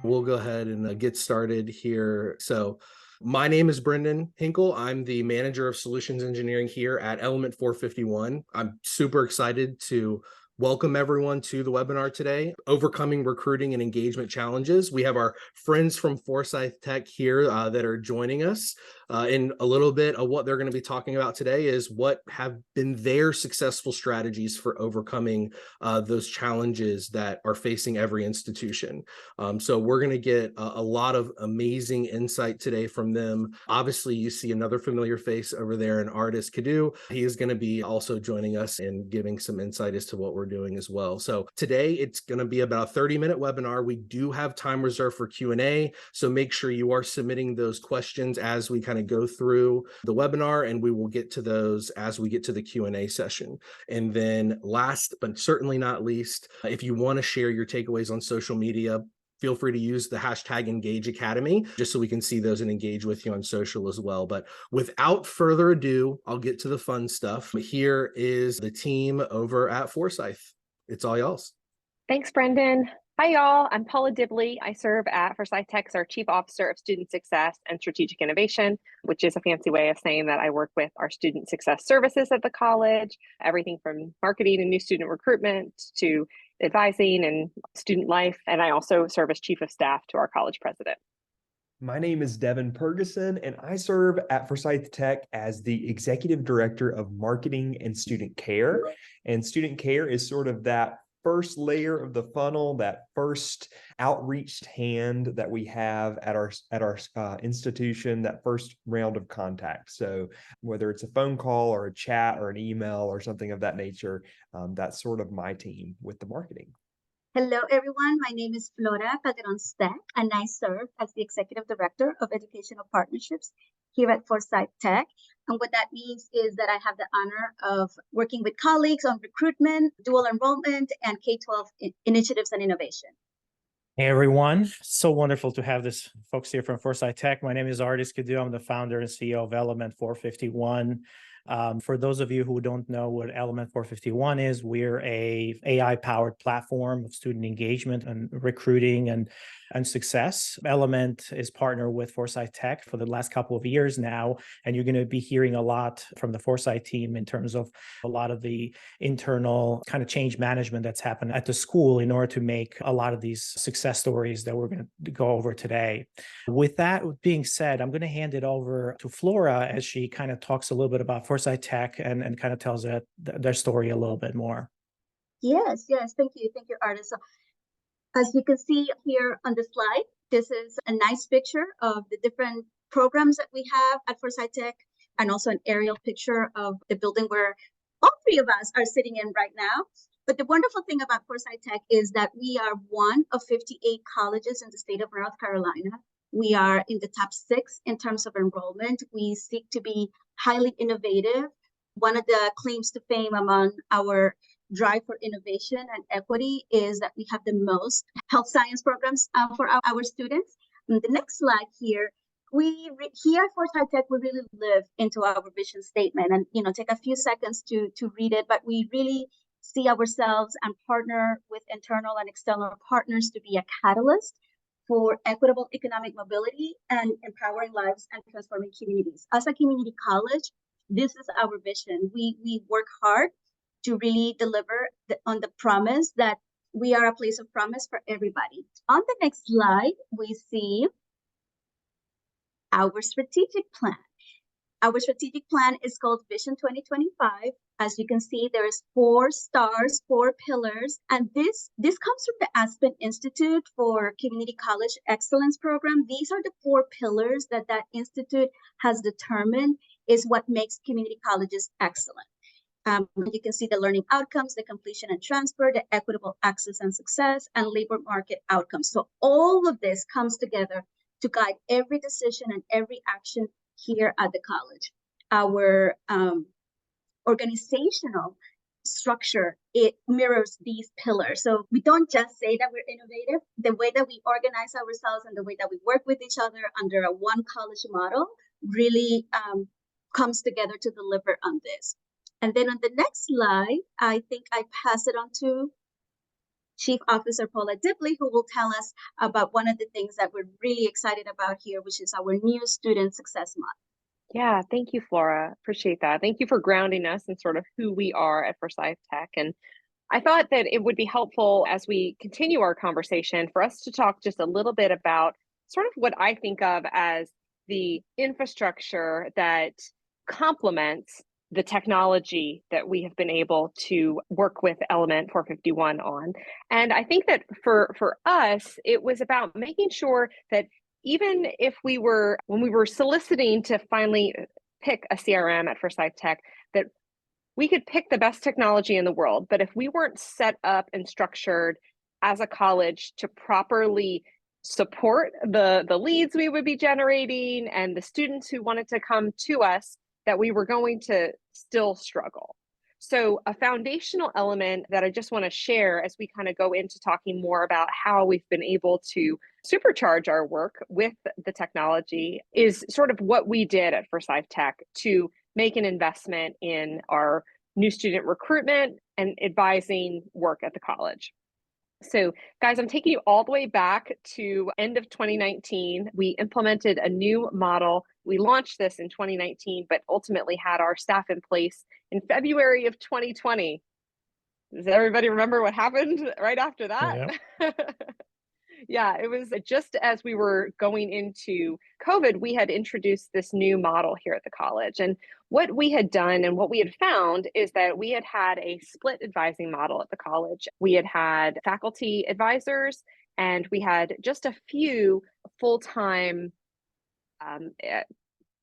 We'll go ahead and get started here. So my name is Brendan Henkel. I'm the manager of solutions engineering here at Element451. I'm super excited to welcome everyone to the webinar today, Overcoming Recruiting and Engagement Challenges. We have our friends from Forsyth Tech here that are joining us. In a little bit of what they're going to be talking about today is what have been their successful strategies for overcoming those challenges that are facing every institution. So we're going to get a lot of amazing insight today from them. Obviously, you see another familiar face over there in Ardis, Kadiu. He is going to be also joining us and giving some insight as to what we're doing as well. So today it's going to be about a 30-minute webinar. We do have time reserved for Q&A, so make sure you are submitting those questions as we kind of go through the webinar, and we will get to those as we get to the Q&A session. And then last but certainly not least, if you want to share your takeaways on social media, feel free to use the hashtag Engage Academy just so we can see those and engage with you on social as well. But without further ado, I'll get to the fun stuff. Here is the team over at Forsyth. It's all y'all's. Thanks, Brendan. Hi, y'all. I'm Paula Dibley. I serve at Forsyth Tech as our Chief Officer of Student Success and Strategic Innovation, which is a fancy way of saying that I work with our student success services at the college, everything from marketing and new student recruitment to advising and student life. And I also serve as Chief of Staff to our college president. My name is Devin Purgason, and I serve at Forsyth Tech as the Executive Director of Marketing and Student Care. And student care is sort of that first layer of the funnel, that first outreached hand that we have at our institution, that first round of contact. So whether it's a phone call or a chat or an email or something of that nature, that's sort of my team with the marketing. Hello, everyone. My name is Flora Calderon-Speck, and I serve as the Executive Director of Educational Partnerships here at Forsyth Tech. And what that means is that I have the honor of working with colleagues on recruitment, dual enrollment, and K-12 initiatives and innovation. Hey, everyone. So wonderful to have this folks here from Forsyth Tech. My name is Ardis. I'm the founder and CEO of Element451. For those of you who don't know what Element451 is, we're a AI-powered platform of student engagement and recruiting and success. Element is partnered with Forsyth Tech for the last couple of years now, and you're going to be hearing a lot from the Forsyth team in terms of a lot of the internal kind of change management that's happened at the school in order to make a lot of these success stories that we're going to go over today. With that being said, I'm going to hand it over to Flora as she kind of talks a little bit about Forsyth Tech and kind of tells their story a little bit more. Yes. Thank you, Ardis. So, as you can see here on the slide, this is a nice picture of the different programs that we have at Forsyth Tech, and also an aerial picture of the building where all three of us are sitting in right now. But the wonderful thing about Forsyth Tech is that we are one of 58 colleges in the state of North Carolina. We are in the top 6 in terms of enrollment. We seek to be highly innovative. One of the claims to fame among our drive for innovation and equity is that we have the most health science programs for our students. And the next slide here, here at Forsyth Tech, we really live into our vision statement, and take a few seconds to read it, but we really see ourselves and partner with internal and external partners to be a catalyst for equitable economic mobility and empowering lives and transforming communities. As a community college, this is our vision. We work hard to really deliver on the promise that we are a place of promise for everybody. On the next slide, we see our strategic plan. Our strategic plan is called Vision 2025. As you can see, there's 4 stars, 4 pillars, and this comes from the Aspen Institute for Community College Excellence Program. These are the 4 pillars that institute has determined is what makes community colleges excellent. You can see the learning outcomes, the completion and transfer, the equitable access and success, and labor market outcomes. So all of this comes together to guide every decision and every action here at the college. Our organizational structure, it mirrors these pillars. So we don't just say that we're innovative. The way that we organize ourselves and the way that we work with each other under a one college model really comes together to deliver on this. And then on the next slide, I think I pass it on to Chief Officer Paula Dibley, who will tell us about one of the things that we're really excited about here, which is our new student success model. Yeah, thank you, Flora. Appreciate that. Thank you for grounding us in sort of who we are at Forsyth Tech. And I thought that it would be helpful as we continue our conversation for us to talk just a little bit about sort of what I think of as the infrastructure that complements the technology that we have been able to work with Element451 on. And I think that for us, it was about making sure that even if when we were soliciting to finally pick a CRM at Forsyth Tech, that we could pick the best technology in the world, but if we weren't set up and structured as a college to properly support the leads we would be generating and the students who wanted to come to us, that we were going to still struggle. So a foundational element that I just want to share as we kind of go into talking more about how we've been able to supercharge our work with the technology is sort of what we did at Forsyth Tech to make an investment in our new student recruitment and advising work at the college. So guys, I'm taking you all the way back to end of 2019. We implemented a new model. We launched this in 2019, but ultimately had our staff in place in February of 2020. Does everybody remember what happened right after that? Yeah. Yeah, it was just as we were going into COVID, we had introduced this new model here at the college. And what we had done and what we had found is that we had a split advising model at the college. We had faculty advisors, and we had just a few full-time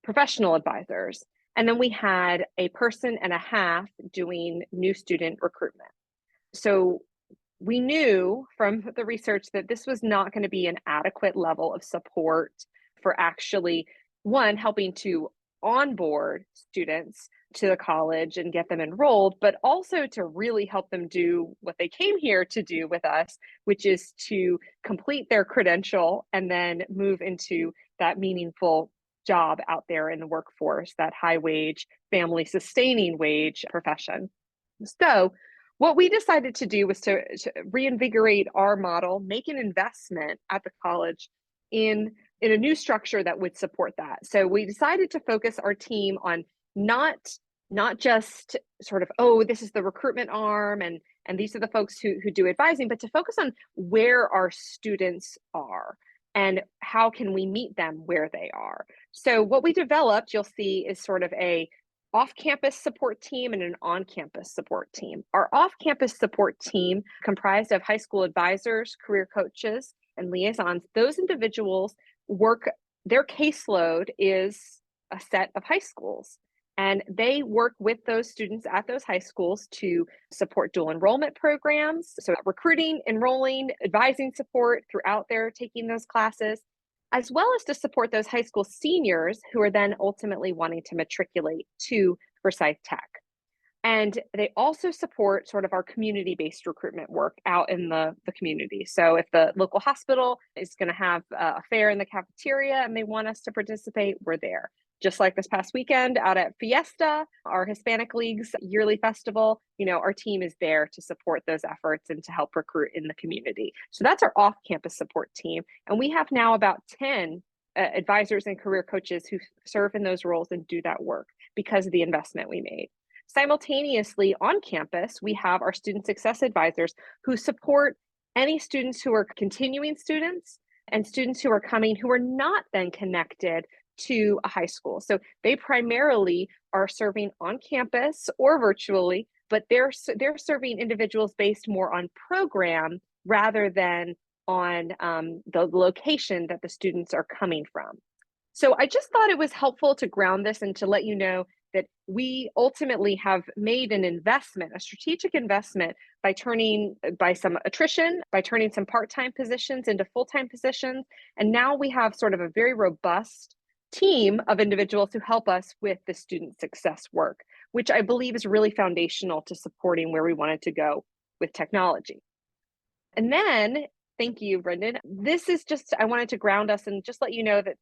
professional advisors. And then we had a person and a half doing new student recruitment. So we knew from the research that this was not going to be an adequate level of support for actually, one, helping to onboard students to the college and get them enrolled, but also to really help them do what they came here to do with us, which is to complete their credential and then move into that meaningful job out there in the workforce, that high wage, family sustaining wage profession. So what we decided to do was to reinvigorate our model, make an investment at the college in a new structure that would support that. So we decided to focus our team on not just sort of, oh, this is the recruitment arm and these are the folks who do advising, but to focus on where our students are and how can we meet them where they are. So what we developed, you'll see, is sort of a off-campus support team and an on-campus support team. Our off-campus support team, comprised of high school advisors, career coaches, and liaisons, those individuals their caseload is a set of high schools, and they work with those students at those high schools to support dual enrollment programs, so recruiting, enrolling, advising support throughout their taking those classes, as well as to support those high school seniors who are then ultimately wanting to matriculate to Forsyth Tech. And they also support sort of our community-based recruitment work out in the community. So if the local hospital is going to have a fair in the cafeteria and they want us to participate, we're there. Just like this past weekend out at Fiesta, our Hispanic League's yearly festival, our team is there to support those efforts and to help recruit in the community. So that's our off-campus support team. And we have now about 10 advisors and career coaches who serve in those roles and do that work because of the investment we made. Simultaneously on campus, we have our student success advisors who support any students who are continuing students and students who are coming who are not then connected to a high school. So they primarily are serving on campus or virtually, but they're serving individuals based more on program rather than on the location that the students are coming from. So I just thought it was helpful to ground this and to let you know that we ultimately have made an investment, a strategic investment by some attrition, by turning some part-time positions into full-time positions. And now we have sort of a very robust team of individuals who help us with the student success work, which I believe is really foundational to supporting where we wanted to go with technology. And then, thank you, Brendan. This is just, I wanted to ground us and just let you know that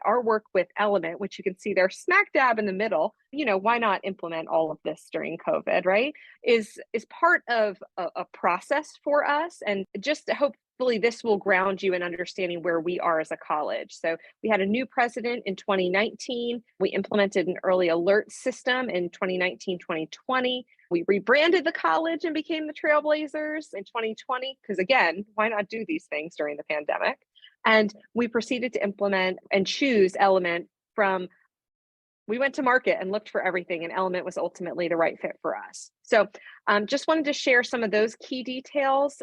our work with Element, which you can see they're smack dab in the middle, why not implement all of this during COVID, right? Is part of a process for us. And just hopefully this will ground you in understanding where we are as a college. So we had a new president in 2019. We implemented an early alert system in 2019, 2020. We rebranded the college and became the Trailblazers in 2020, because again, why not do these things during the pandemic? And we proceeded to implement and choose Element we went to market and looked for everything, and Element was ultimately the right fit for us. So just wanted to share some of those key details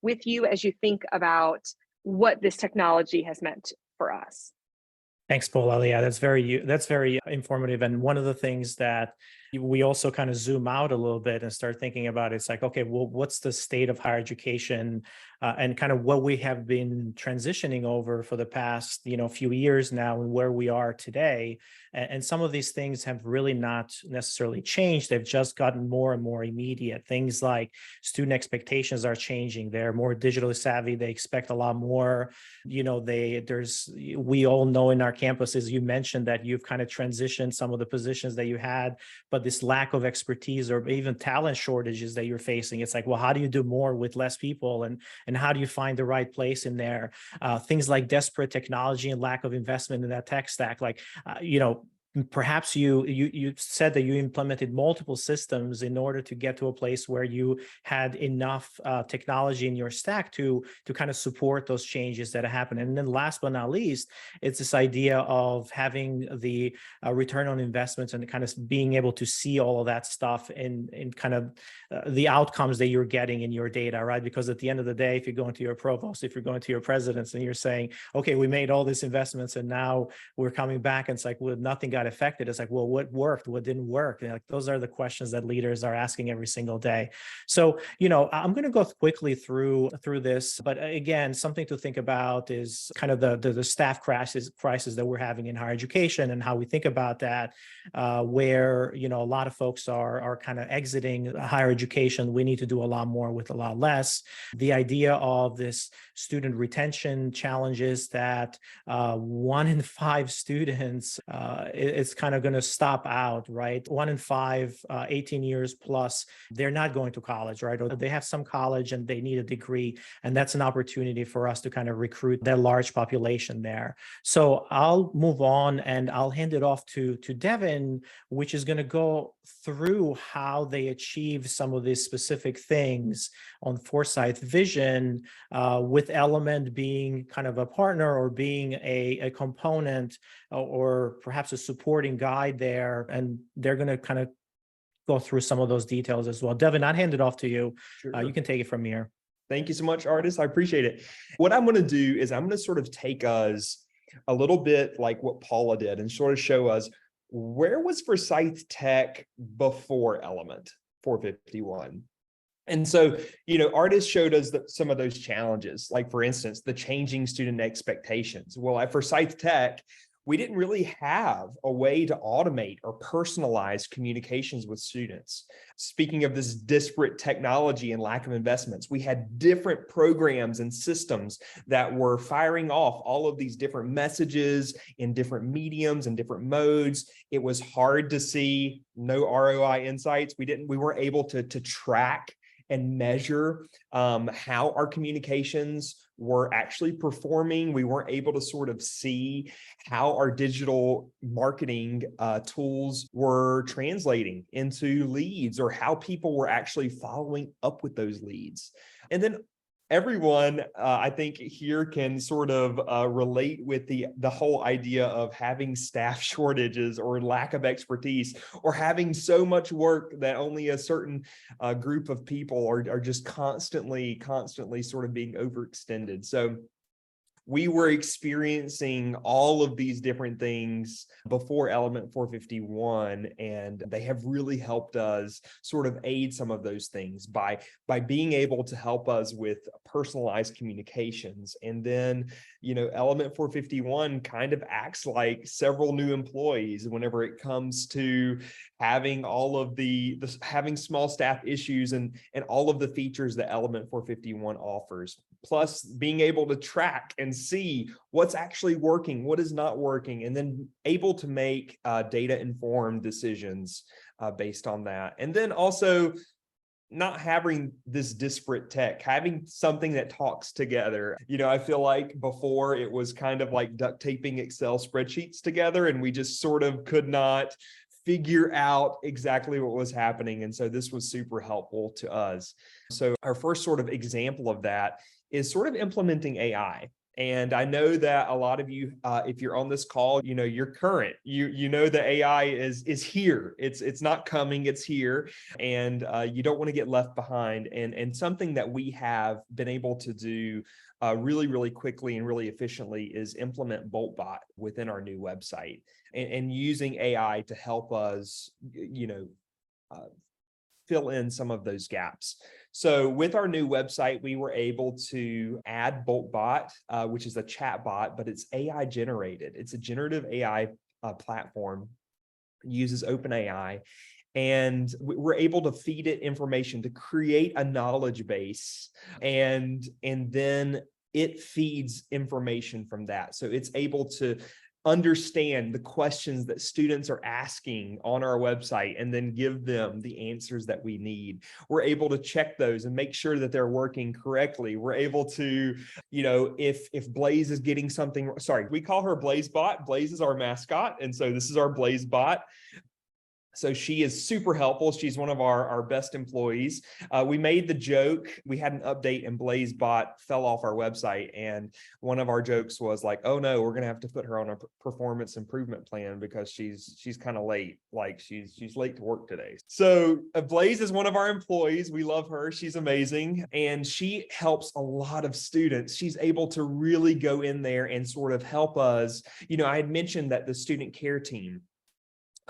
with you as you think about what this technology has meant for us. Thanks, Paula. Yeah, that's very informative. And one of the things that we also kind of zoom out a little bit and start thinking about, it's like, okay, well, what's the state of higher education and kind of what we have been transitioning over for the past, few years now and where we are today. And some of these things have really not necessarily changed. They've just gotten more and more immediate. Things like student expectations are changing. They're more digitally savvy. They expect a lot more. We all know in our campuses, you mentioned that you've kind of transitioned some of the positions that you had, but this lack of expertise or even talent shortages that you're facing, it's like, well, how do you do more with less people? And how do you find the right place in there? Things like desperate technology and lack of investment in that tech stack, perhaps you said that you implemented multiple systems in order to get to a place where you had enough technology in your stack to kind of support those changes that happen. And then last but not least, it's this idea of having the return on investments and kind of being able to see all of that stuff in kind of the outcomes that you're getting in your data, right? Because at the end of the day, if you're going to your provost, if you're going to your presidents and you're saying, okay, we made all these investments and now we're coming back and it's like, well, nothing got affected. It's like, well, what worked? What didn't work? And like, those are the questions that leaders are asking every single day. So, I'm going to go quickly through this, but again, something to think about is kind of the staff crisis that we're having in higher education and how we think about that, where, a lot of folks are kind of exiting higher education. We need to do a lot more with a lot less. The idea of this student retention challenges that 1 in 5 students, it's kind of going to stop out, right? 1 in 5, 18 years plus, they're not going to college, right? Or they have some college and they need a degree. And that's an opportunity for us to kind of recruit that large population there. So I'll move on and I'll hand it off to Devin, which is going to go through how they achieve some of these specific things on Forsyth Vision, with Element being kind of a partner or being a component or perhaps a supporting guide there. And they're going to kind of go through some of those details as well. Devin, I'll hand it off to you. Sure. You can take it from here. Thank you so much, Ardis. I appreciate it. What I'm going to do is I'm going to sort of take us a little bit like what Paula did and sort of show us where was Forsyth Tech before Element 451. And so, Ardis showed us some of those challenges, like for instance, the changing student expectations. Well, at Forsyth Tech, we didn't really have a way to automate or personalize communications with students. Speaking of this disparate technology and lack of investments, we had different programs and systems that were firing off all of these different messages in different mediums and different modes. It was hard to see, no ROI insights. We weren't able to track and measure how our communications were actually performing. We weren't able to sort of see how our digital marketing tools were translating into leads or how people were actually following up with those leads. And then everyone, I think here can sort of relate with the whole idea of having staff shortages or lack of expertise or having so much work that only a certain group of people are just constantly sort of being overextended. So we were experiencing all of these different things before Element 451, and they have really helped us sort of aid some of those things by being able to help us with personalized communications. And then, Element 451 kind of acts like several new employees whenever it comes to having all of having small staff issues and all of the features that Element 451 offers, plus being able to track and can see what's actually working, what is not working, and then able to make data-informed decisions based on that. And then also not having this disparate tech, having something that talks together. I feel like before it was kind of like duct taping Excel spreadsheets together, and we just sort of could not figure out exactly what was happening. And so this was super helpful to us. So our first sort of example of that is sort of implementing AI. And I know that a lot of you, if you're on this call, you're current. You know the AI is here. It's not coming. It's here, and you don't want to get left behind. And something that we have been able to do really, really quickly and really efficiently is implement BoltBot within our new website, and using AI to help us, fill in some of those gaps. So with our new website, we were able to add BoltBot, which is a chat bot, but it's AI generated. It's a generative AI platform, uses OpenAI, and we're able to feed it information to create a knowledge base, and then it feeds information from that. So it's able to understand the questions that students are asking on our website and then give them the answers that we need. We're able to check those and make sure that they're working correctly. We're able to, if Blaze is getting something, sorry, we call her BlazeBot. Blaze is our mascot. And so this is our BlazeBot. So she is super helpful. She's one of our best employees. We made the joke, we had an update and BlazeBot fell off our website. And one of our jokes was like, oh no, we're going to have to put her on a performance improvement plan because she's kind of late. Like she's late to work today. So Blaze is one of our employees. We love her. She's amazing. And she helps a lot of students. She's able to really go in there and sort of help us. I had mentioned that the student care team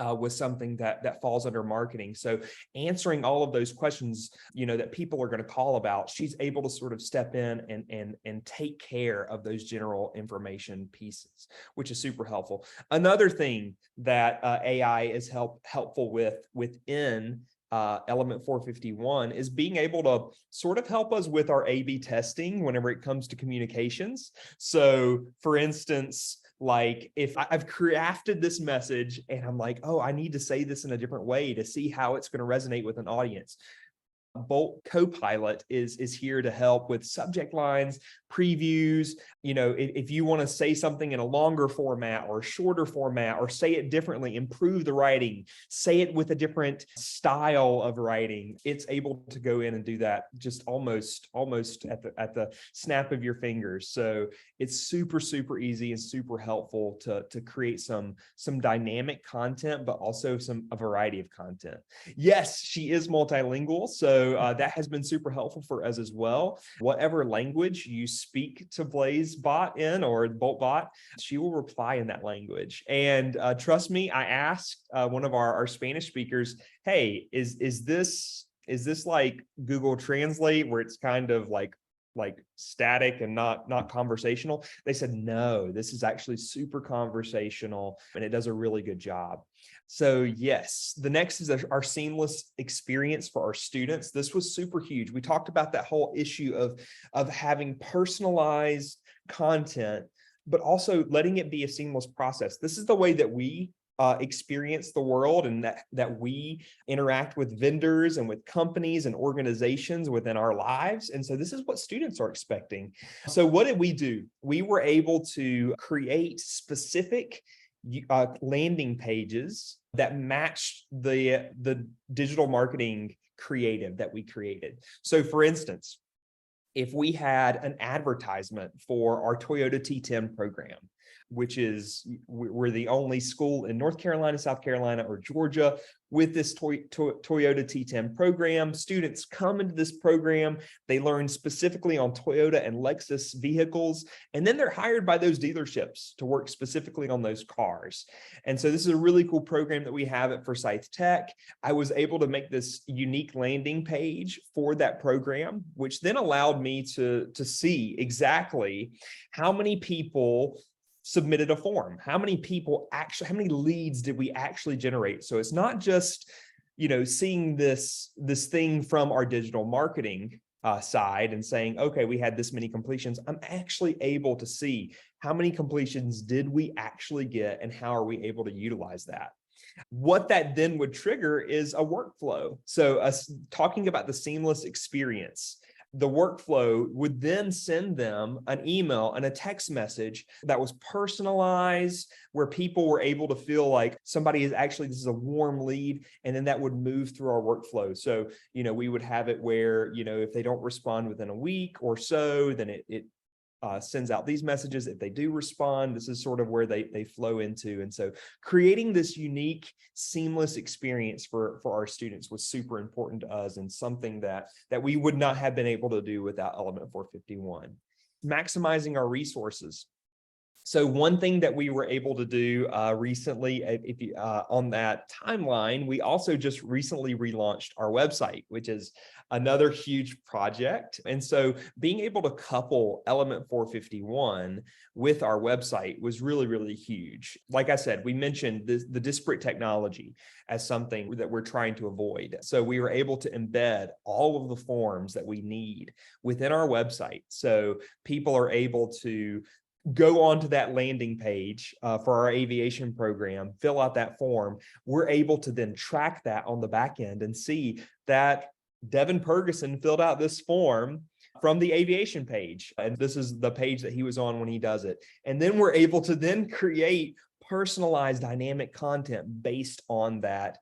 was something that falls under marketing. So answering all of those questions, that people are going to call about, she's able to sort of step in and take care of those general information pieces, which is super helpful. Another thing that AI is helpful within Element451 is being able to sort of help us with our A/B testing whenever it comes to communications. So for instance, like if I've crafted this message and I'm like, oh, I need to say this in a different way to see how it's going to resonate with an audience. Bolt Copilot is here to help with subject lines, previews. If you want to say something in a longer format or a shorter format, or say it differently, improve the writing, say it with a different style of writing, it's able to go in and do that just almost at the snap of your fingers. So it's super, super easy and super helpful to create some dynamic content, but also a variety of content. Yes, she is multilingual. So that has been super helpful for us as well. Whatever language you speak to BlazeBot in or BoltBot, she will reply in that language. And trust me, I asked one of our Spanish speakers, hey, is this like Google Translate where it's kind of like static and not conversational? They said, no, this is actually super conversational and it does a really good job. So yes, the next is our seamless experience for our students. This was super huge. We talked about that whole issue of having personalized content, but also letting it be a seamless process. This is the way that we experience the world, and that we interact with vendors and with companies and organizations within our lives. And so this is what students are expecting. So what did we do? We were able to create specific landing pages that matched the digital marketing creative that we created. So for instance, if we had an advertisement for our Toyota T10 program, which is we're the only school in North Carolina, South Carolina, or Georgia with this Toyota T10 program. Students come into this program, they learn specifically on Toyota and Lexus vehicles, and then they're hired by those dealerships to work specifically on those cars. And so this is a really cool program that we have at Forsyth Tech. I was able to make this unique landing page for that program, which then allowed me to see exactly how many people submitted a form, how many leads did we actually generate. So it's not just, seeing this thing from our digital marketing side and saying, okay, we had this many completions, I'm actually able to see how many completions did we actually get and how are we able to utilize that. What that then would trigger is a workflow. So talking about the seamless experience, the workflow would then send them an email and a text message that was personalized, where people were able to feel like somebody is actually, this is a warm lead, and then that would move through our workflow. So, we would have it where, if they don't respond within a week or so, then it sends out these messages. If they do respond, this is sort of where they flow into. And so creating this unique, seamless experience for our students was super important to us, and something that we would not have been able to do without Element451. Maximizing our resources. So one thing that we were able to do recently, if you on that timeline, we also just recently relaunched our website, which is another huge project. And so being able to couple Element451 with our website was really, really huge. Like I said, we mentioned the disparate technology as something that we're trying to avoid. So we were able to embed all of the forms that we need within our website. So people are able to go onto that landing page for our aviation program, fill out that form. We're able to then track that on the back end and see that Devin Purgason filled out this form from the aviation page. And this is the page that he was on when he does it. And then we're able to then create personalized dynamic content based on that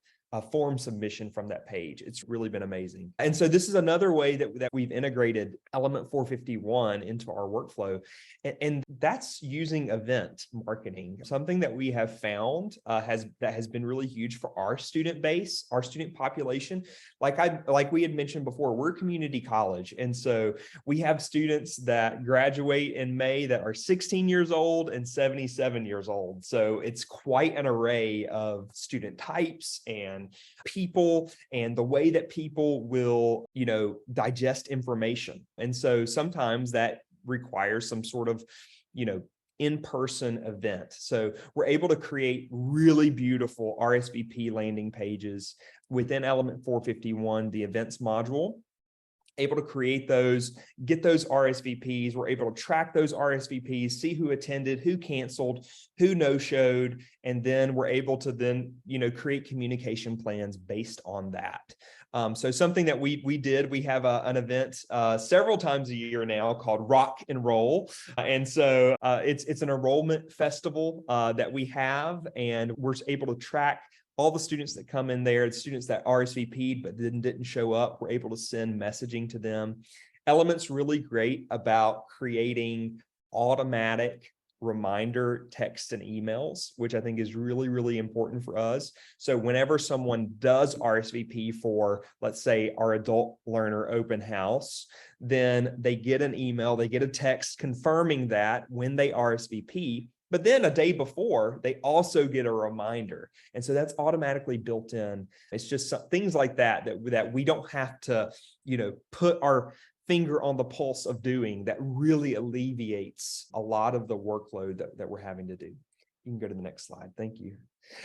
form submission from that page. It's really been amazing. And so this is another way that we've integrated Element451 into our workflow. And that's using event marketing, something that we have found that has been really huge for our student base, our student population. Like we had mentioned before, we're community college. And so we have students that graduate in May that are 16 years old and 77 years old. So it's quite an array of student types and people, and the way that people will, digest information. And so sometimes that requires some sort of, in-person event. So we're able to create really beautiful RSVP landing pages within Element451, the events module. Able to create those, get those RSVPs. We're able to track those RSVPs, see who attended, who canceled, who no-showed, and then we're able to then, create communication plans based on that. So something that we did, we have an event several times a year now called Rock and Roll. And so it's an enrollment festival that we have, and we're able to track all the students that come in there, the students that RSVP'd but didn't show up, we're able to send messaging to them. Element's really great about creating automatic reminder texts and emails, which I think is really, really important for us. So whenever someone does RSVP for, let's say, our adult learner open house, then they get an email, they get a text confirming that when they RSVP. But then a day before, they also get a reminder. And so that's automatically built in. It's just things like that we don't have to, put our finger on the pulse of doing, that really alleviates a lot of the workload that we're having to do. You can go to the next slide. Thank you.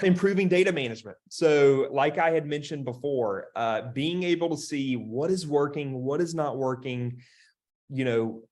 Improving data management. So like I had mentioned before, being able to see what is working, what is not working,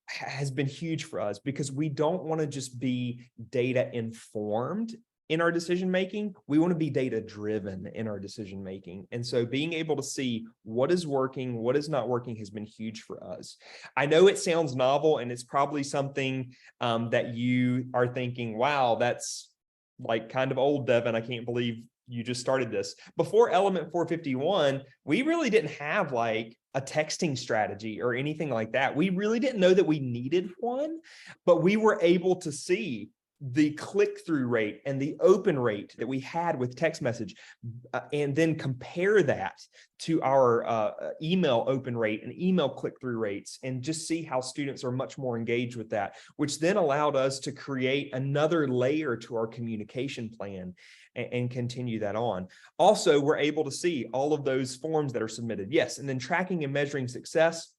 has been huge for us, because we don't want to just be data informed in our decision making. We want to be data driven in our decision making. And so being able to see what is working, what is not working has been huge for us. I know it sounds novel, and it's probably something that you are thinking, wow, that's like kind of old, Devin. I can't believe you just started this. Before Element451, we really didn't have like a texting strategy or anything like that. We really didn't know that we needed one, but we were able to see the click-through rate and the open rate that we had with text message, and then compare that to our email open rate and email click-through rates, and just see how students are much more engaged with that, which then allowed us to create another layer to our communication plan and continue that on. Also, we're able to see all of those forms that are submitted. Yes, and then tracking and measuring success,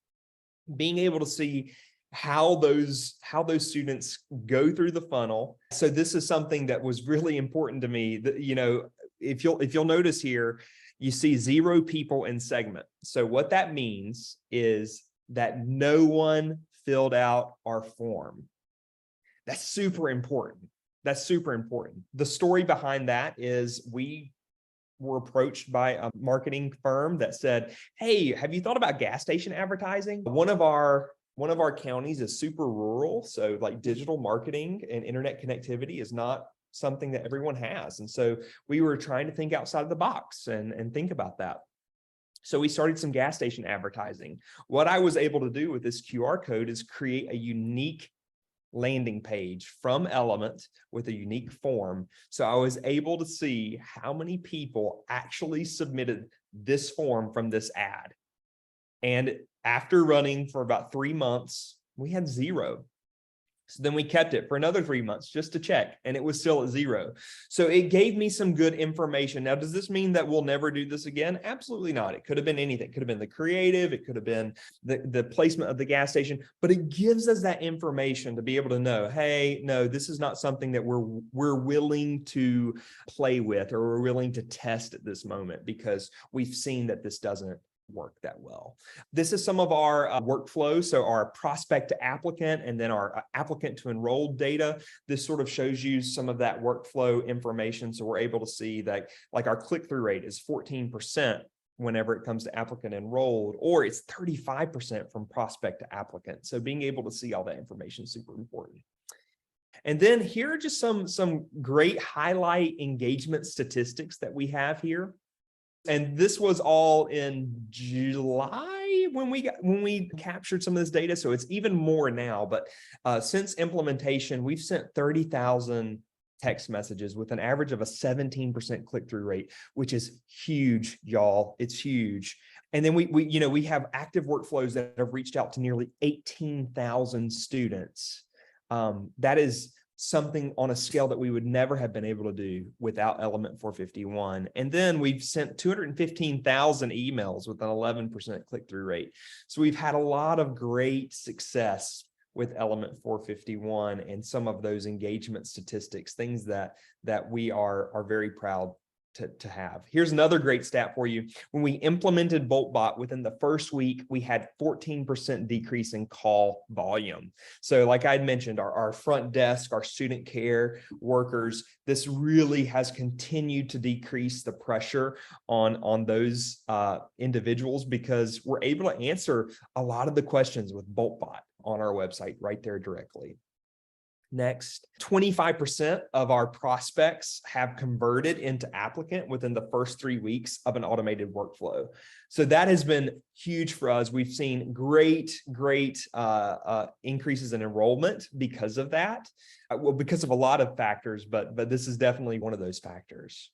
being able to see how those students go through the funnel. So this is something that was really important to me. That, if you'll notice here, you see 0 people in segment. So what that means is that no one filled out our form. That's super important. That's super important. The story behind that is we were approached by a marketing firm that said, hey, have you thought about gas station advertising? One of our counties is super rural, so like digital marketing and internet connectivity is not something that everyone has. And so we were trying to think outside of the box and think about that. So we started some gas station advertising. What I was able to do with this QR code is create a unique landing page from Element with a unique form. So I was able to see how many people actually submitted this form from this ad. And after running for about 3 months, we had 0. So then we kept it for another 3 months just to check, and it was still at 0. So it gave me some good information. Now, does this mean that we'll never do this again? Absolutely not. It could have been anything. It could have been the creative. It could have been the placement of the gas station, but it gives us that information to be able to know, hey, no, this is not something that we're willing to play with or we're willing to test at this moment because we've seen that this doesn't work that well. This is some of our workflow. So our prospect to applicant and then our applicant to enrolled data. This sort of shows you some of that workflow information. So we're able to see that like our click-through rate is 14% whenever it comes to applicant enrolled, or it's 35% from prospect to applicant. So being able to see all that information is super important. And then here are just some great highlight engagement statistics that we have here. And this was all in July when we captured some of this data. So it's even more now. But since implementation, we've sent 30,000 text messages with an average of a 17% click-through rate, which is huge, y'all. It's huge. And then we have active workflows that have reached out to nearly 18,000 students. That is something on a scale that we would never have been able to do without Element451. And then we've sent 215,000 emails with an 11% click-through rate. So we've had a lot of great success with Element451 and some of those engagement statistics, things that we are very proud to have. Here's another great stat for you. When we implemented BoltBot within the first week, we had 14% decrease in call volume. So like I'd mentioned, our front desk, our student care workers, this really has continued to decrease the pressure on those individuals because we're able to answer a lot of the questions with BoltBot on our website right there directly. Next, 25% of our prospects have converted into applicant within the first 3 weeks of an automated workflow. So that has been huge for us. We've seen great increases in enrollment because of that. Well, because of a lot of factors, but this is definitely one of those factors.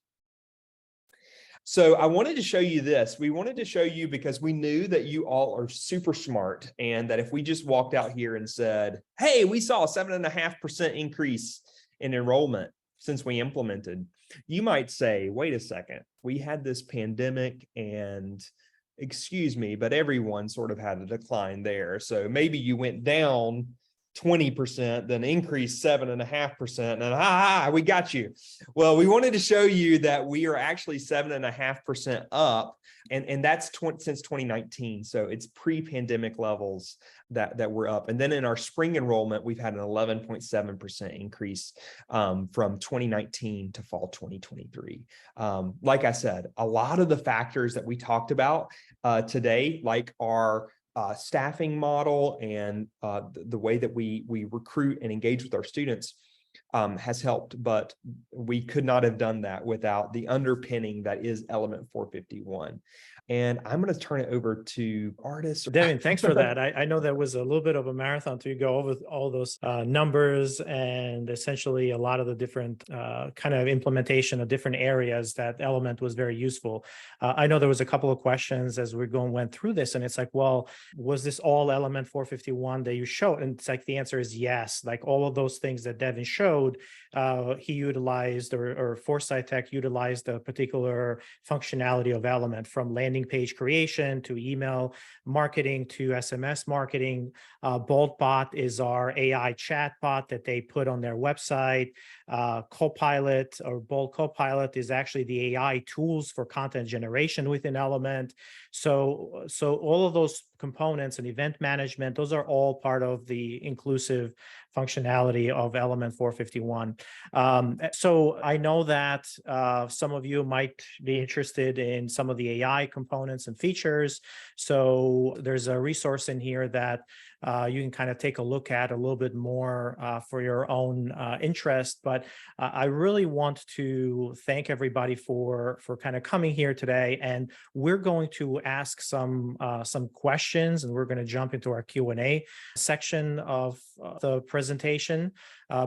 So I wanted to show you this. We wanted to show you because we knew that you all are super smart and that if we just walked out here and said, hey, we saw a 7.5% increase in enrollment since we implemented, you might say, wait a second, we had this pandemic and excuse me, but everyone sort of had a decline there. So maybe you went down 20%, then increased 7.5%, and we got you. Well, we wanted to show you that we are actually 7.5% up, and that's since 2019. So it's pre-pandemic levels that we're up. And then in our spring enrollment, we've had an 11.7% increase from 2019 to fall 2023. Like I said, a lot of the factors that we talked about today, like our staffing model and the way that we recruit and engage with our students has helped, but we could not have done that without the underpinning that is Element451. And I'm going to turn it over to Ardis. Devin, thanks for that. I know that was a little bit of a marathon to go over all those numbers and essentially a lot of the different kind of implementation of different areas that Element was very useful. I know there was a couple of questions as we went through this, and it's like, well, was this all Element451 that you showed? And it's like, the answer is yes. Like all of those things that Devin showed, he utilized or Forsyth Tech utilized the particular functionality of Element, from landing page creation to email marketing to SMS marketing. BoltBot is our AI chat bot that they put on their website. Copilot or Bold Copilot is actually the AI tools for content generation within Element. So all of those components and event management, those are all part of the inclusive functionality of Element 451. So I know that some of you might be interested in some of the AI components and features. So there's a resource in here that you can kind of take a look at a little bit more for your own interest. But I really want to thank everybody for kind of coming here today. And we're going to ask some questions, and we're going to jump into our Q&A section of the presentation.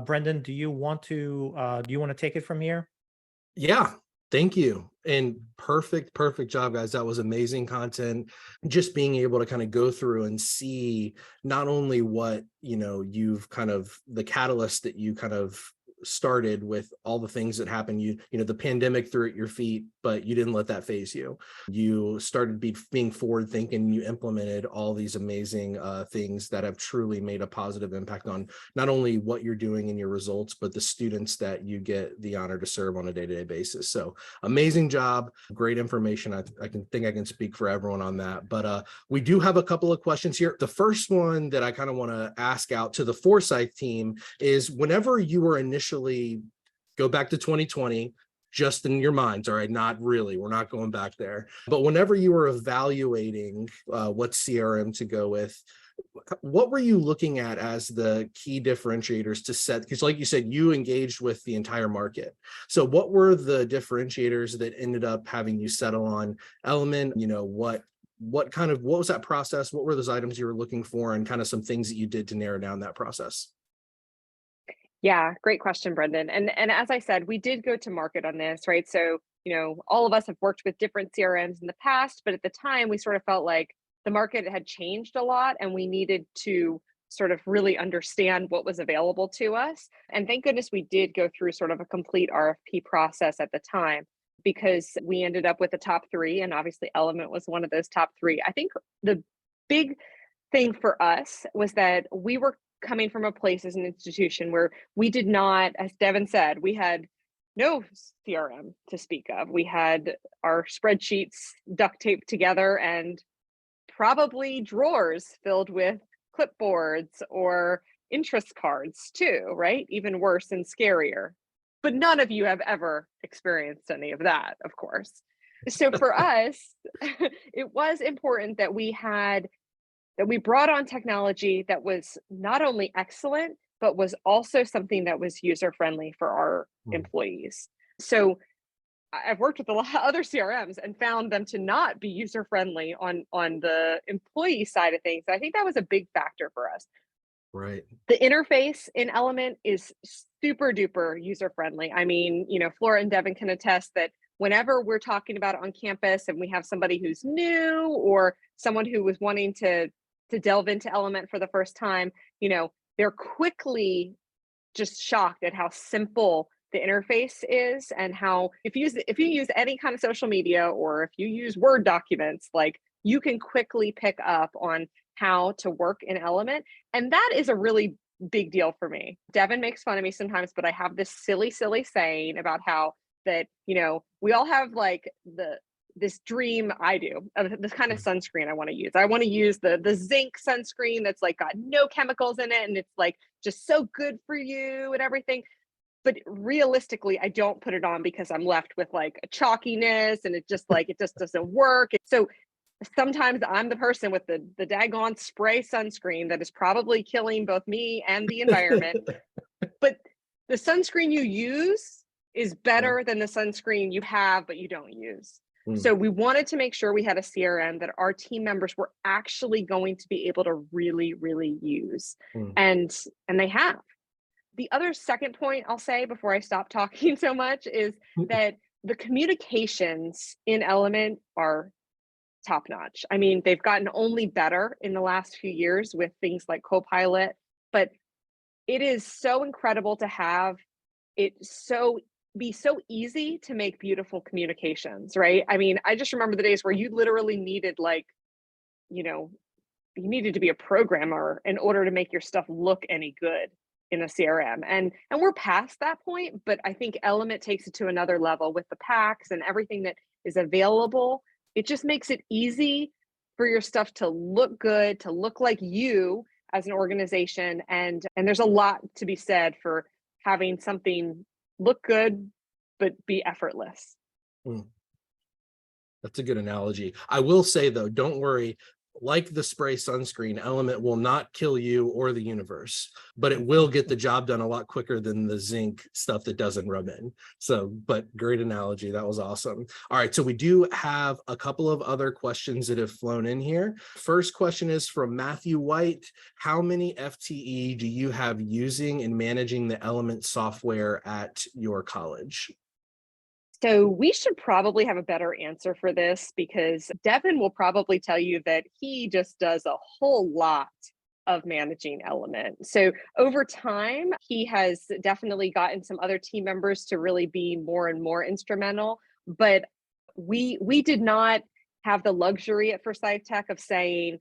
Brendan, do you want to take it from here? Yeah. Thank you. And perfect job, guys. That was amazing content. Just being able to kind of go through and see not only what, you've kind of the catalyst that you kind of started with, all the things that happened, the pandemic threw at your feet, but you didn't let that phase you. You started being forward thinking. You implemented all these amazing things that have truly made a positive impact on not only what you're doing and your results, but the students that you get the honor to serve on a day-to-day basis. So amazing job, great information. I can speak for everyone on that, but we do have a couple of questions here. The first one that I kind of want to ask out to the Forsyth team is, whenever you were initially, go back to 2020, just in your minds, all right, not really, we're not going back there, but whenever you were evaluating what CRM to go with, what were you looking at as the key differentiators to set? Because like you said, you engaged with the entire market. So what were the differentiators that ended up having you settle on Element? What was that process? What were those items you were looking for, and kind of some things that you did to narrow down that process? Yeah, great question, Brendan. And as I said, we did go to market on this, right? So, all of us have worked with different CRMs in the past, but at the time we sort of felt like the market had changed a lot and we needed to sort of really understand what was available to us. And thank goodness we did go through sort of a complete RFP process at the time, because we ended up with the top three, and obviously Element was one of those top three. I think the big thing for us was that we were coming from a place as an institution where we did not, as Devin said, we had no CRM to speak of. We had our spreadsheets duct taped together and probably drawers filled with clipboards or interest cards too, right? Even worse and scarier. But none of you have ever experienced any of that, of course. So for us, it was important that we brought on technology that was not only excellent, but was also something that was user-friendly for our employees. So I've worked with a lot of other CRMs and found them to not be user-friendly on the employee side of things. I think that was a big factor for us. Right. The interface in Element is super duper user-friendly. I mean, Flora and Devin can attest that whenever we're talking about it on campus and we have somebody who's new or someone who was wanting to delve into Element for the first time, they're quickly just shocked at how simple the interface is, and how if you use any kind of social media or if you use Word documents, like, you can quickly pick up on how to work in Element. And that is a really big deal for me. Devin makes fun of me sometimes, but I have this silly saying about how that, we all have like this dream, I do, of this kind of sunscreen I want to use. I want to use the zinc sunscreen that's like got no chemicals in it and it's like just so good for you and everything. But realistically, I don't put it on because I'm left with like a chalkiness and it just doesn't work. So sometimes I'm the person with the daggone spray sunscreen that is probably killing both me and the environment. But the sunscreen you use is better than the sunscreen you have but you don't use. So we wanted to make sure we had a CRM that our team members were actually going to be able to really, really use. And they have. The other second point I'll say before I stop talking so much is that the communications in Element are top notch. I mean, they've gotten only better in the last few years with things like Copilot, but it is so incredible to have it be so easy to make beautiful communications, right? I mean, I just remember the days where you literally needed you needed to be a programmer in order to make your stuff look any good in a CRM. And we're past that point, but I think Element takes it to another level with the packs and everything that is available. It just makes it easy for your stuff to look good, to look like you as an organization. And there's a lot to be said for having something look good, but be effortless. That's a good analogy. I will say though, don't worry, like the spray sunscreen, Element will not kill you or the universe, but it will get the job done a lot quicker than the zinc stuff that doesn't rub in. So, but great analogy. That was awesome. All right. So we do have a couple of other questions that have flown in here. First question is from Matthew White. How many FTE do you have using and managing the Element software at your college? So we should probably have a better answer for this, because Devin will probably tell you that he just does a whole lot of managing Element. So over time, he has definitely gotten some other team members to really be more and more instrumental. But we did not have the luxury at Forsyth Tech of saying,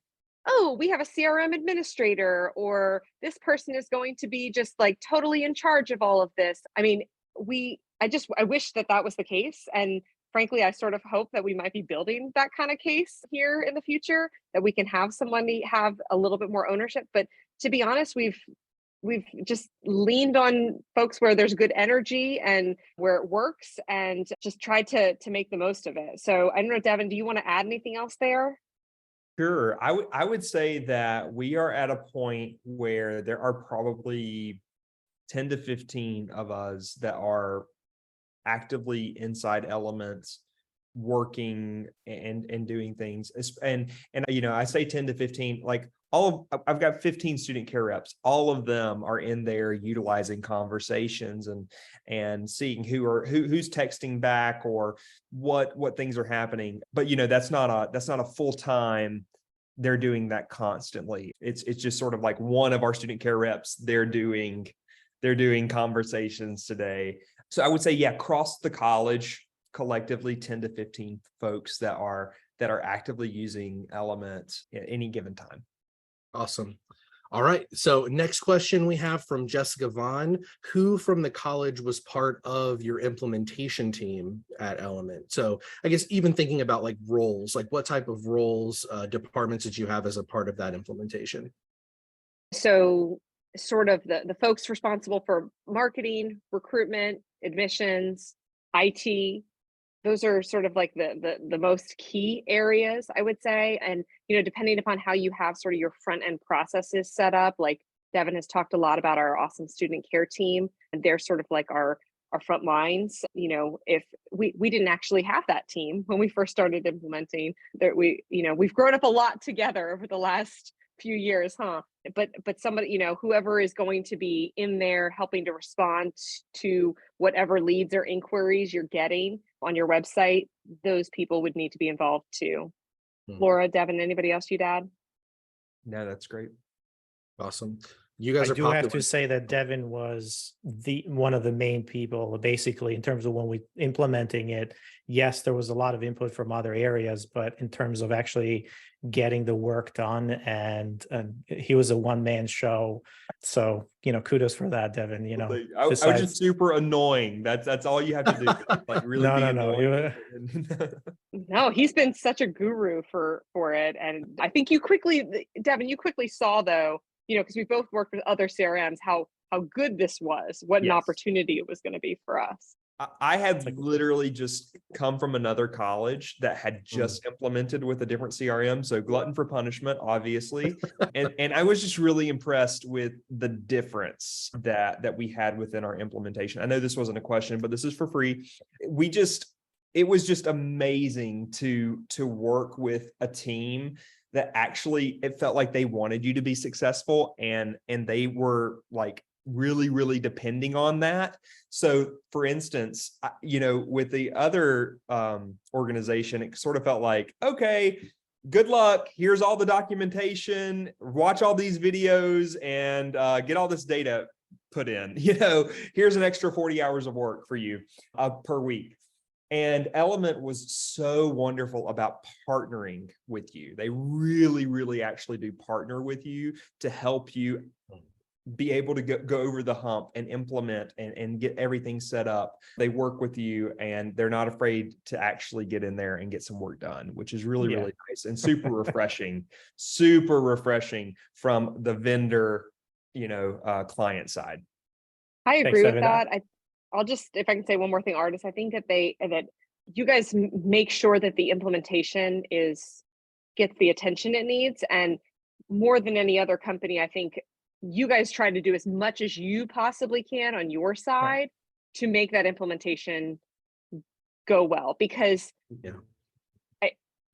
oh, we have a CRM administrator, or this person is going to be just like totally in charge of all of this. I mean, I wish that was the case. And frankly, I sort of hope that we might be building that kind of case here in the future, that we can have someone have a little bit more ownership. But to be honest, we've just leaned on folks where there's good energy and where it works, and just tried to make the most of it. So I don't know, Devin, do you want to add anything else there? Sure. I would say that we are at a point where there are probably 10 to 15 of us that are actively inside Elements, working and doing things. And I say 10 to 15, like I've got 15 student care reps. All of them are in there utilizing conversations and seeing who's texting back or what things are happening. But that's not a full-time. They're doing that constantly. It's just sort of like one of our student care reps, they're doing conversations today. So I would say, yeah, across the college, collectively 10 to 15 folks that are actively using Element at any given time. Awesome. All right. So next question we have from Jessica Vaughn. Who from the college was part of your implementation team at Element? So I guess even thinking about like roles, like what type of roles, departments did you have as a part of that implementation? So sort of the folks responsible for marketing, recruitment, admissions, IT, those are sort of like the most key areas, I would say. And depending upon how you have sort of your front end processes set up, like Devin has talked a lot about our awesome student care team, and they're sort of like our front lines. If we didn't actually have that team when we first started implementing, that we've grown up a lot together over the last few years, but somebody, whoever is going to be in there helping to respond to whatever leads or inquiries you're getting on your website, those people would need to be involved too. Flora, Devin, anybody else you'd add? No, that's great. Awesome. You guys I are do popular. have to say that Devin was one of the main people, basically, in terms of when we implementing it. Yes, there was a lot of input from other areas, but in terms of actually getting the work done, and he was a one-man show. So kudos for that, Devin. I was just super annoying. That's all you have to do. Like really no. No, he's been such a guru for it, and I think Devin, you quickly saw though, because we both worked with other CRMs, how good this was, what an opportunity it was going to be for us. I had literally just come from another college that had just implemented with a different CRM. So glutton for punishment, obviously. and I was just really impressed with the difference that we had within our implementation. I know this wasn't a question, but this is for free. It was just amazing to work with a team that actually, it felt like they wanted you to be successful, and they were like really, really depending on that. So for instance, with the other organization, it sort of felt like, okay, good luck. Here's all the documentation, watch all these videos, and get all this data put in. Here's an extra 40 hours of work for you per week. And Element was so wonderful about partnering with you. They really, really actually do partner with you to help you be able to go over the hump and implement and get everything set up. They work with you and they're not afraid to actually get in there and get some work done, which is really, really nice and super refreshing from the vendor, client side. I Thanks, agree with Devin. that. I'll just, if I can say one more thing, Ardis, I think that you guys make sure that the implementation gets the attention it needs. And more than any other company, I think you guys try to do as much as you possibly can on your side to make that implementation go well. Because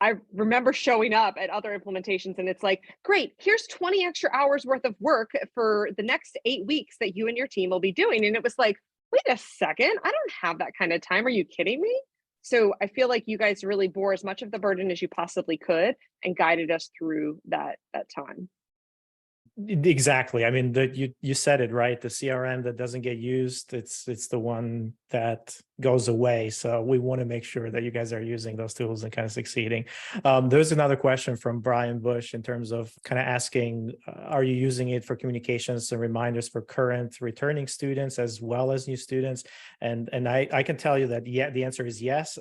I remember showing up at other implementations and it's like, great, here's 20 extra hours worth of work for the next 8 weeks that you and your team will be doing. And it was like, wait a second, I don't have that kind of time. Are you kidding me? So I feel like you guys really bore as much of the burden as you possibly could and guided us through that time. Exactly. I mean, you said it right. The CRM that doesn't get used, it's the one that goes away. So we want to make sure that you guys are using those tools and kind of succeeding. There's another question from Brian Bush in terms of kind of asking, are you using it for communications and reminders for current returning students as well as new students? And I can tell you that the answer is yes.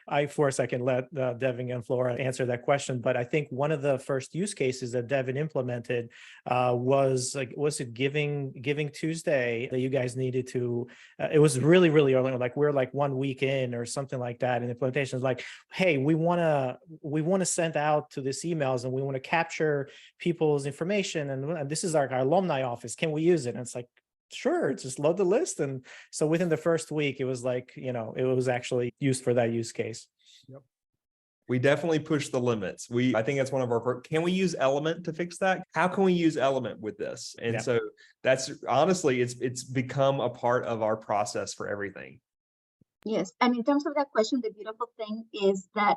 I can let Devin and Flora answer that question, but I think one of the first use cases that Devin implemented was it Giving Tuesday that you guys needed to. It was really early, like we're like 1 week in or something like that. And implementation is like, hey, we want to send out to these emails and we want to capture people's information, and this is our alumni office. Can we use it? And it's like, sure, just load the list. And so within the first week, it was like, it was actually used for that use case. Yep. We definitely push the limits. I think that's one of our, can we use Element to fix that? How can we use Element with this? And so that's honestly, it's become a part of our process for everything. Yes, and in terms of that question, the beautiful thing is that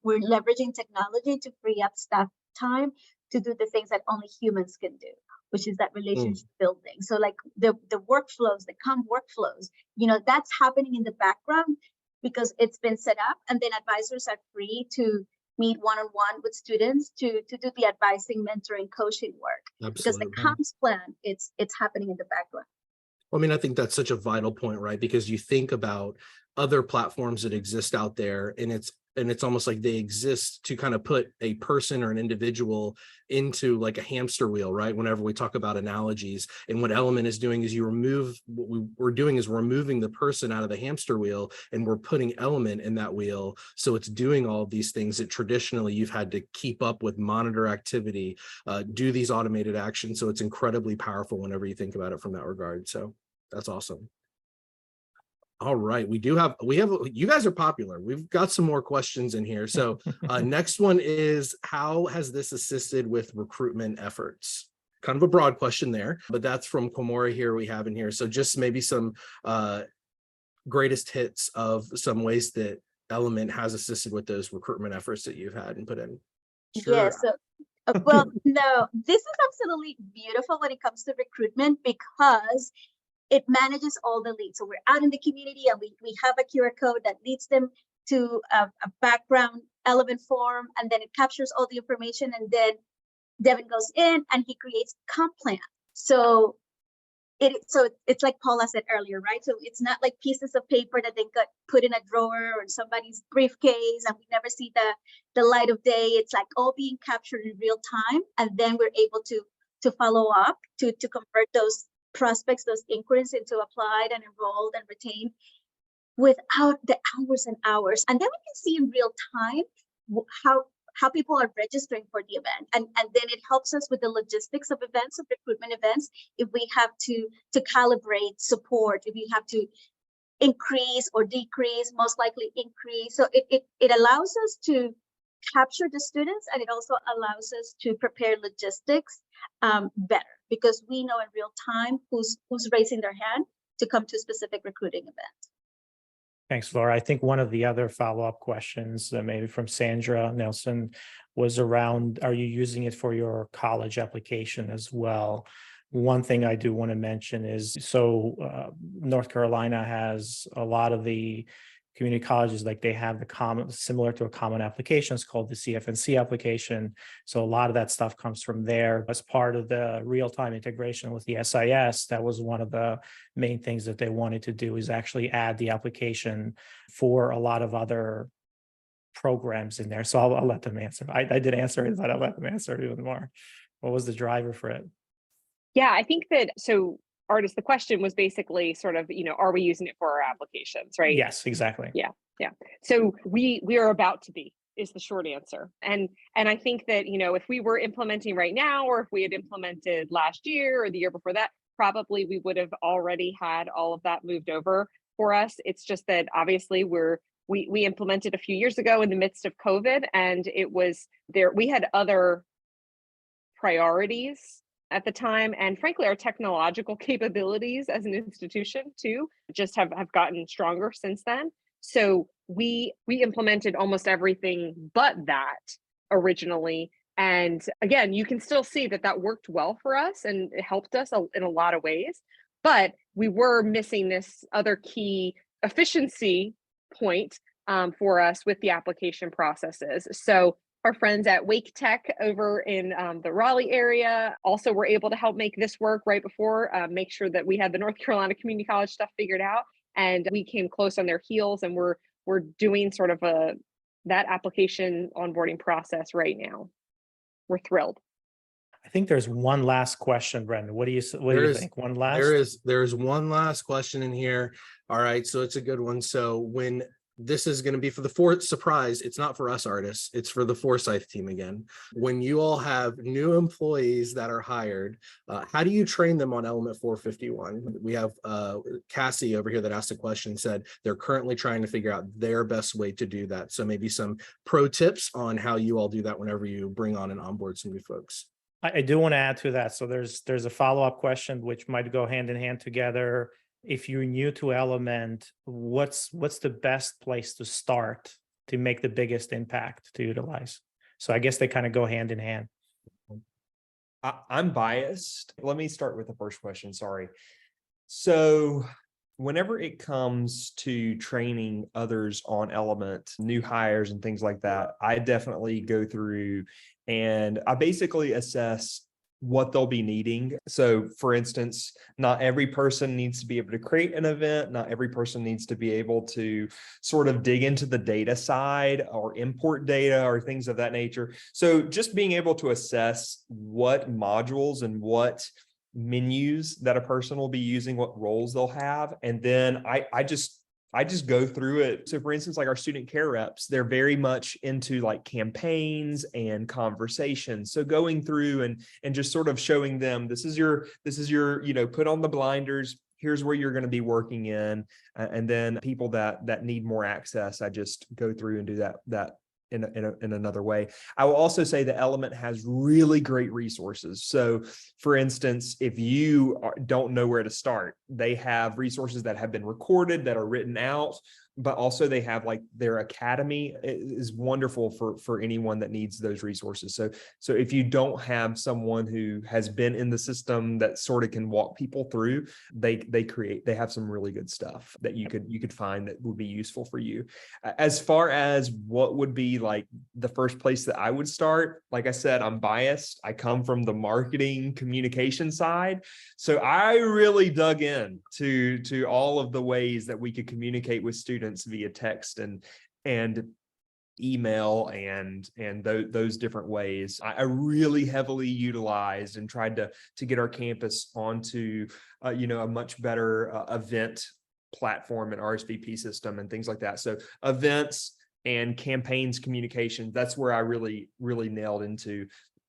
we're leveraging technology to free up staff time to do the things that only humans can do, which is that relationship building. So like the workflows, the common workflows, that's happening in the background because it's been set up, and then advisors are free to meet one-on-one with students to do the advising, mentoring, coaching work. Absolutely. Because the comms plan, it's happening in the background. I mean, I think that's such a vital point, right? Because you think about other platforms that exist out there, and it's almost like they exist to kind of put a person or an individual into like a hamster wheel, right? Whenever we talk about analogies, and what Element is doing is we're removing the person out of the hamster wheel, and we're putting Element in that wheel. So it's doing all of these things that traditionally you've had to keep up with, monitor activity, do these automated actions. So it's incredibly powerful whenever you think about it from that regard. So that's awesome. All right, you guys are popular. We've got some more questions in here. So next one is, how has this assisted with recruitment efforts? Kind of a broad question there, but that's from Komori here we have in here. So just maybe some greatest hits of some ways that Element has assisted with those recruitment efforts that you've had and put in. Sure. Yeah, so well, no, this is absolutely beautiful when it comes to recruitment because it manages all the leads. So we're out in the community and we have a QR code that leads them to a background Element form, and then it captures all the information, and then Devin goes in and he creates comp plan. So it's like Paula said earlier, right? So it's not like pieces of paper that they got put in a drawer or in somebody's briefcase and we never see the light of day. It's like all being captured in real time, and then we're able to follow up to convert those prospects, those inquiries into applied and enrolled and retained without the hours and hours. And then we can see in real time how people are registering for the event. And then it helps us with the logistics of events, of recruitment events, if we have to calibrate support, if we have to increase or decrease, most likely increase. So it allows us to capture the students, and it also allows us to prepare logistics better, because we know in real time who's raising their hand to come to a specific recruiting event. Thanks, Flora. I think one of the other follow-up questions, maybe from Sandra Nelson, was around, are you using it for your college application as well? One thing I do want to mention is, North Carolina has a lot of the community colleges, like they have the common, similar to a common application, it's called the CFNC application. So a lot of that stuff comes from there. As part of the real-time integration with the SIS, that was one of the main things that they wanted to do, is actually add the application for a lot of other programs in there. So I'll let them answer. I did answer it, but I'll let them answer it even more. What was the driver for it? Yeah, I think that, so Ardis, the question was basically sort of, are we using it for our applications, right? Yes, exactly. Yeah. So we are about to be, is the short answer. And I think that, if we were implementing right now, or if we had implemented last year or the year before that, probably we would have already had all of that moved over for us. It's just that obviously we implemented a few years ago in the midst of COVID, and it was there, we had other priorities at the time, and frankly our technological capabilities as an institution too just have gotten stronger since then. So we implemented almost everything but that originally, and again, you can still see that worked well for us and it helped us in a lot of ways, but we were missing this other key efficiency point for us with the application processes. So our friends at Wake Tech over in the Raleigh area also were able to help make this work right before, make sure that we had the North Carolina Community College stuff figured out. And we came close on their heels, and we're doing sort of that application onboarding process right now. We're thrilled. I think there's one last question, Brendan. What do you think? One last? There is one last question in here. All right, so it's a good one. So when this is going to be for the fourth surprise, it's not for us artists, it's for the Forsyth team again. When you all have new employees that are hired, how do you train them on Element451? We have Cassie over here that asked a question, said they're currently trying to figure out their best way to do that. So maybe some pro tips on how you all do that whenever you bring on and onboard some new folks. I do want to add to that. So there's a follow-up question which might go hand in hand together. If you're new to Element, what's the best place to start to make the biggest impact to utilize? So I guess they kind of go hand in hand. I'm biased. Let me start with the first question. Sorry. So whenever it comes to training others on Element, new hires and things like that, I definitely go through and I basically assess what they'll be needing. So for instance, not every person needs to be able to create an event. Not every person needs to be able to sort of dig into the data side or import data or things of that nature. So just being able to assess what modules and what menus that a person will be using, what roles they'll have. And then I just go through it. So for instance, like our student care reps, they're very much into like campaigns and conversations. So going through and just sort of showing them, this is your, put on the blinders, here's where you're going to be working in. And then people that need more access, I just go through and do that in another way. I will also say that Element has really great resources. So for instance, if you don't know where to start, they have resources that have been recorded, that are written out, but also they have like their academy is wonderful for anyone that needs those resources. So if you don't have someone who has been in the system that sort of can walk people through, they have some really good stuff that you could find that would be useful for you. As far as what would be like the first place that I would start, like I said, I'm biased. I come from the marketing communication side. So I really dug in to all of the ways that we could communicate with students via text and email and those different ways. I really heavily utilized and tried to get our campus onto a much better event platform and RSVP system and things like that. So events and campaigns communication, that's where I really nailed into.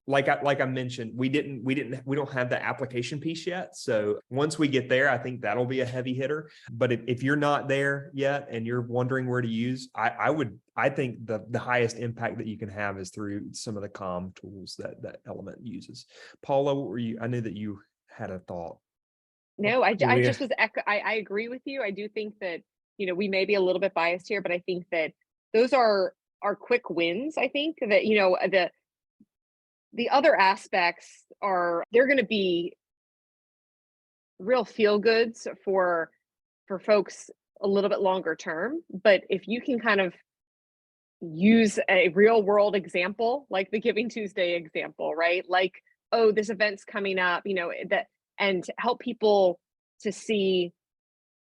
Like I mentioned, we don't have the application piece yet. So once we get there, I think that'll be a heavy hitter. But if you're not there yet and you're wondering where to use, I think the highest impact that you can have is through some of the comm tools that Element uses. Paula, what were you? I knew that you had a thought. No, I just was, I agree with you. I do think that, we may be a little bit biased here, but I think that those are quick wins. I think that, the other aspects they're going to be real feel goods for folks a little bit longer term. But if you can kind of use a real world example, like the Giving Tuesday example, right? Like, oh, this event's coming up, and help people to see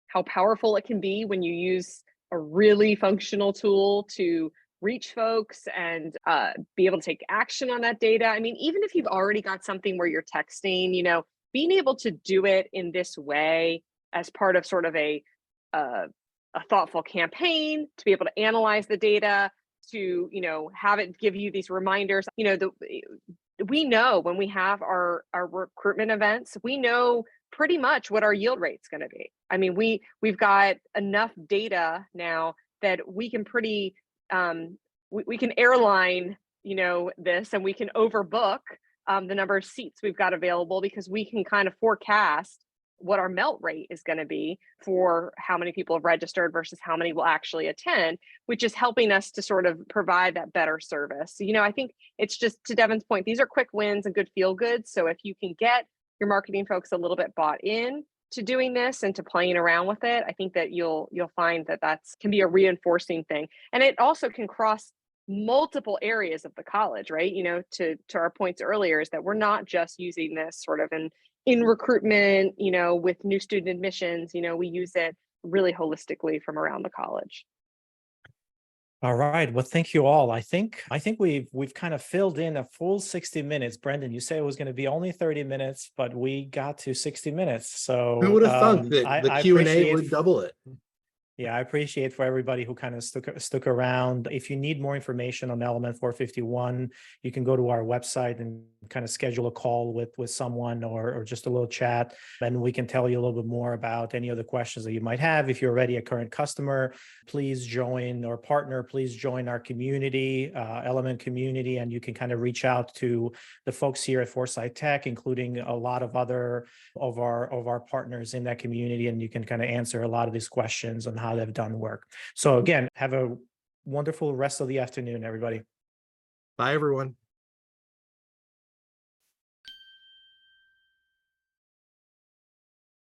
how powerful it can be when you use a really functional tool to reach folks and be able to take action on that data. I mean, even if you've already got something where you're texting, being able to do it in this way as part of sort of a thoughtful campaign, to be able to analyze the data, to have it give you these reminders. We know when we have our recruitment events, we know pretty much what our yield rate's going to be. I mean, we've got enough data now that we can we can airline this, and we can overbook the number of seats we've got available, because we can kind of forecast what our melt rate is going to be for how many people have registered versus how many will actually attend, which is helping us to sort of provide that better service. I think it's just, to Devin's point, these are quick wins and good feel good. So if you can get your marketing folks a little bit bought in to doing this and to playing around with it, I think that you'll find that can be a reinforcing thing. And it also can cross multiple areas of the college, right? To our points earlier, is that we're not just using this sort of in recruitment, with new student admissions. We use it really holistically from around the college. All right. Well, thank you all. I think we've kind of filled in a full 60 minutes. Brendan, you said it was going to be only 30 minutes, but we got to 60 minutes. So who would have thought that the Q&A would double it? Yeah, I appreciate for everybody who kind of stuck around. If you need more information on Element451, you can go to our website and kind of schedule a call with someone or just a little chat, and we can tell you a little bit more about any other questions that you might have. If you're already a current customer, please join, or partner, please join our community, Element community, and you can kind of reach out to the folks here at Forsyth Tech, including a lot of other of our partners in that community, and you can kind of answer a lot of these questions on how they've done work. So again, have a wonderful rest of the afternoon, everybody. Bye, everyone.